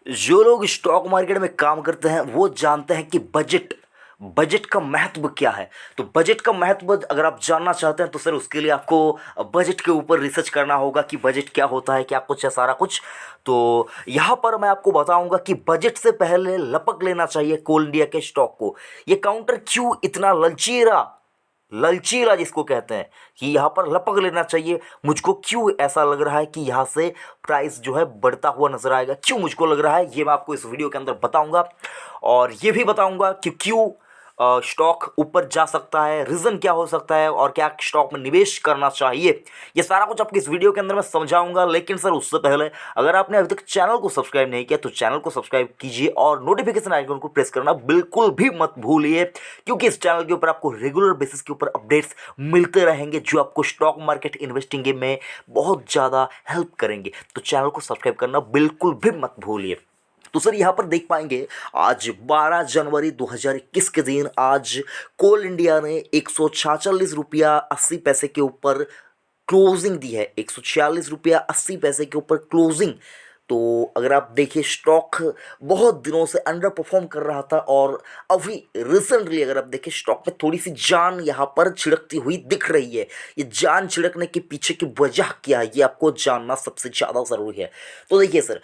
जो लोग stock market में काम करते हैं वो जानते हैं कि बजट बजट का महत्व क्या है। तो बजट का महत्व अगर आप जानना चाहते हैं तो सर उसके लिए आपको बजट के ऊपर रिसर्च करना होगा कि बजट क्या होता है, क्या कुछ है, सारा कुछ। तो यहाँ पर मैं आपको बताऊंगा कि बजट से पहले लपक लेना चाहिए कोल इंडिया के स्टॉक को। ये काउंटर क्यों इतना ललचीला ललचीला जिसको कहते हैं कि यहाँ पर लपक लेना चाहिए, मुझको क्यों ऐसा लग रहा है कि यहाँ से प्राइस जो है बढ़ता हुआ नजर आएगा, क्यों मुझको लग रहा है, ये मैं आपको इस वीडियो के अंदर बताऊंगा। और ये भी बताऊंगा कि क्यों स्टॉक ऊपर जा सकता है, रीज़न क्या हो सकता है और क्या स्टॉक में निवेश करना चाहिए। ये सारा कुछ आपको इस वीडियो के अंदर मैं समझाऊंगा। लेकिन सर उससे पहले अगर आपने अभी तक चैनल को सब्सक्राइब नहीं किया तो चैनल को सब्सक्राइब कीजिए और नोटिफिकेशन आइकन को प्रेस करना बिल्कुल भी मत भूलिए, क्योंकि इस चैनल के ऊपर आपको रेगुलर बेसिस के ऊपर अपडेट्स मिलते रहेंगे जो आपको स्टॉक मार्केट इन्वेस्टिंग में बहुत ज़्यादा हेल्प करेंगे। तो चैनल को सब्सक्राइब करना बिल्कुल भी मत भूलिए। तो सर यहाँ पर देख पाएंगे आज 12 जनवरी 2021 के दिन आज कोल इंडिया ने 146 रुपया 80 पैसे के ऊपर क्लोजिंग दी है। 146 रुपया 80 पैसे के ऊपर क्लोजिंग। तो अगर आप देखिए स्टॉक बहुत दिनों से अंडर परफॉर्म कर रहा था और अभी रिसेंटली अगर आप देखिए स्टॉक में थोड़ी सी जान यहाँ पर छिड़कती हुई दिख रही है। ये जान छिड़कने के पीछे की वजह क्या है ये आपको जानना सबसे ज़्यादा ज़रूरी है। तो देखिए सर,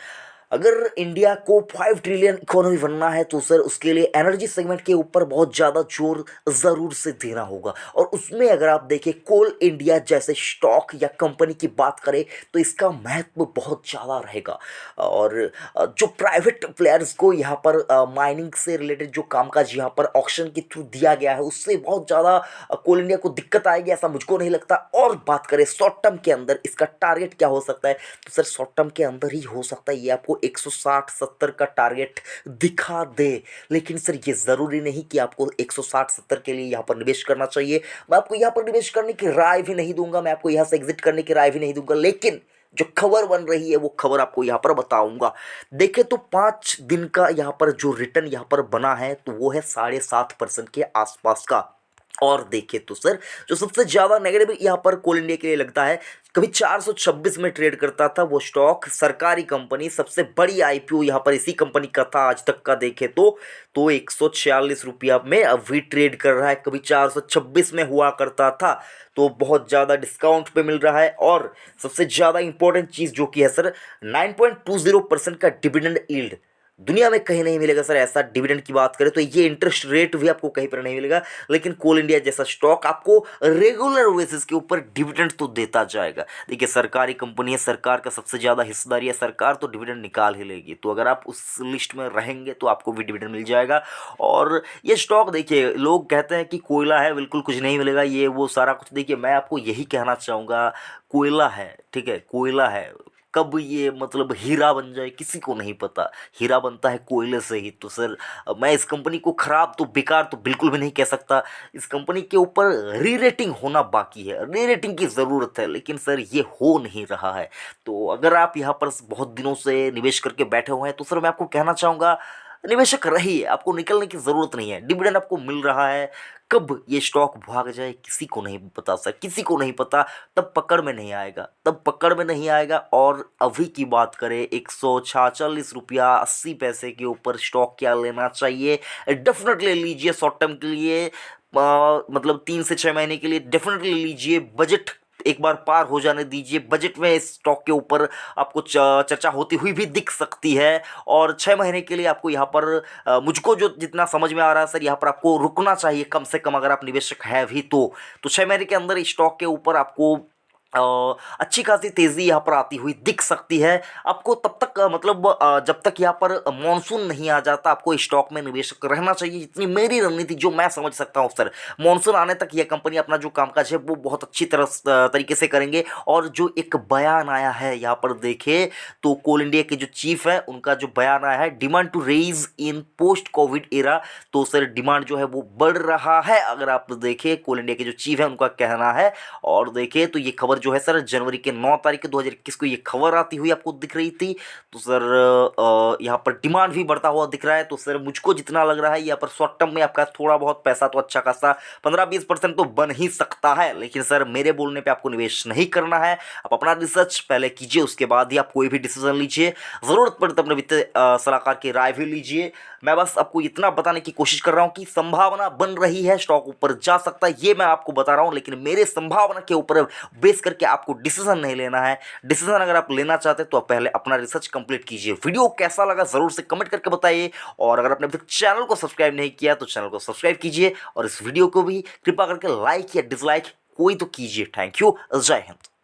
अगर इंडिया को 5 ट्रिलियन इकोनॉमी बनना है तो सर उसके लिए एनर्जी सेगमेंट के ऊपर बहुत ज़्यादा जोर ज़रूर से देना होगा। और उसमें अगर आप देखें कोल इंडिया जैसे स्टॉक या कंपनी की बात करें तो इसका महत्व बहुत ज़्यादा रहेगा। और जो प्राइवेट प्लेयर्स को यहाँ पर माइनिंग से रिलेटेड जो कामकाज यहाँ पर ऑक्शन के थ्रू दिया गया है उससे बहुत ज़्यादा कोल इंडिया को दिक्कत आएगी ऐसा मुझको नहीं लगता। और बात करें शॉर्ट टर्म के अंदर इसका टारगेट क्या हो सकता है तो सर शॉर्ट टर्म के अंदर ही हो सकता है ये आपको 160-70 का टारगेट दिखा दे। लेकिन सर ये ज़रूरी नहीं कि आपको 160-70 के लिए यहाँ पर निवेश करना चाहिए। मैं आपको यहाँ पर निवेश करने की राय भी नहीं दूंगा, मैं आपको यहाँ से एग्जिट करने की राय भी नहीं दूंगा। लेकिन जो खबर बन रही है वो खबर आपको यहाँ पर बताऊंगा। देखे तो 5 दिन का यहाँ पर जो रिटर्न यहाँ पर बना है तो वो है 7.5% के आसपास का। और देखे तो सर जो सबसे ज्यादा नेगेटिव यहाँ पर कोल इंडिया के लिए लगता है, कभी 426 में ट्रेड करता था वो स्टॉक, सरकारी कंपनी, सबसे बड़ी आईपीओ यहाँ पर इसी कंपनी का था आज तक का देखे तो 146 रुपया में अभी ट्रेड कर रहा है, कभी 426 में हुआ करता था। तो बहुत ज़्यादा डिस्काउंट पे मिल रहा है। और सबसे ज़्यादा इंपॉर्टेंट चीज़ जो कि है सर 9.20% का डिविडेंड यील्ड दुनिया में कहीं नहीं मिलेगा सर। ऐसा डिविडेंड की बात करें तो ये इंटरेस्ट रेट भी आपको कहीं पर नहीं मिलेगा। लेकिन कोल इंडिया जैसा स्टॉक आपको रेगुलर बेसिस के ऊपर डिविडेंड तो देता जाएगा। देखिए सरकारी कंपनी है, सरकार का सबसे ज़्यादा हिस्सेदारी है, सरकार तो डिविडेंड निकाल ही लेगी। तो अगर आप उस लिस्ट में रहेंगे तो आपको भी डिविडेंड मिल जाएगा। और ये स्टॉक देखिए लोग कहते हैं कि कोयला है, बिल्कुल कुछ नहीं मिलेगा, ये वो सारा कुछ। देखिए मैं आपको यही कहना चाहूँगा, कोयला है, ठीक है, कोयला है, कब ये मतलब हीरा बन जाए किसी को नहीं पता। हीरा बनता है कोयले से ही। तो सर मैं इस कंपनी को खराब तो बेकार तो बिल्कुल भी नहीं कह सकता। इस कंपनी के ऊपर री रेटिंग होना बाकी है, री रेटिंग की ज़रूरत है, लेकिन सर ये हो नहीं रहा है। तो अगर आप यहाँ पर बहुत दिनों से निवेश करके बैठे हुए हैं तो सर मैं आपको कहना चाहूँगा निवेशक रहिए, आपको निकलने की ज़रूरत नहीं है। डिविडेंड आपको मिल रहा है, कब ये स्टॉक भाग जाए किसी को नहीं पता सर, किसी को नहीं पता। तब पकड़ में नहीं आएगा, तब पकड़ में नहीं आएगा। और अभी की बात करें 146 रुपया 80 पैसे के ऊपर स्टॉक क्या लेना चाहिए, डेफिनेटली लीजिए शॉर्ट टर्म के लिए, मतलब 3 से 6 महीने के लिए डेफिनेटली लीजिए। बजट एक बार पार हो जाने दीजिए, बजट में इस स्टॉक के ऊपर आपको चर्चा होती हुई भी दिख सकती है। और 6 महीने के लिए आपको यहाँ पर मुझको जो जितना समझ में आ रहा है सर यहाँ पर आपको रुकना चाहिए कम से कम, अगर आप निवेशक है भी तो 6 महीने के अंदर इस स्टॉक के ऊपर आपको अच्छी खासी तेज़ी यहाँ पर आती हुई दिख सकती है। आपको तब तक मतलब जब तक यहाँ पर मॉनसून नहीं आ जाता आपको स्टॉक में निवेशक रहना चाहिए, जितनी मेरी रणनीति जो मैं समझ सकता हूँ सर। मॉनसून आने तक यह कंपनी अपना जो कामकाज है वो बहुत अच्छी तरह तरीके से करेंगे। और जो एक बयान आया है यहाँ पर देखे तो कोल इंडिया के जो चीफ है उनका जो बयान आया है, demand to raise in post COVID era. तो सर डिमांड जो है वो बढ़ रहा है, अगर आप देखें कोल इंडिया के जो चीफ है उनका कहना है। और देखें तो ये खबर जो है सर जनवरी के 9 तारीख 2021 को ये खबर आती हुई आपको दिख रही थी। तो सर यहाँ पर डिमांड भी बढ़ता हुआ दिख रहा है। तो सर मुझको जितना लग रहा है यहाँ पर शॉर्ट टर्म में आपका थोड़ा बहुत पैसा तो अच्छा खासा 15-20% तो बन ही सकता है, लेकिन सर मेरे बोलने पे आपको निवेश नहीं करना है। आप अपना रिसर्च पहले कीजिए, उसके बाद ही आप कोई भी डिसीजन लीजिए। ज़रूरत पड़े तो अपने वित्तीय सलाहकार की राय भी लीजिए। मैं बस आपको इतना बताने की कोशिश कर रहा हूँ कि संभावना बन रही है स्टॉक ऊपर जा सकता है, ये मैं आपको बता रहा हूँ, लेकिन मेरे संभावना के ऊपर बेस करके आपको डिसीजन नहीं लेना है। डिसीजन अगर आप लेना चाहते हैं तो आप पहले अपना रिसर्च कंप्लीट कीजिए। वीडियो कैसा लगा ज़रूर से कमेंट करके बताइए, और अगर आपने अभी तक चैनल को सब्सक्राइब नहीं किया तो चैनल को सब्सक्राइब कीजिए, और इस वीडियो को भी कृपा करके लाइक या डिसलाइक कोई तो कीजिए। थैंक यू, जय हिंद।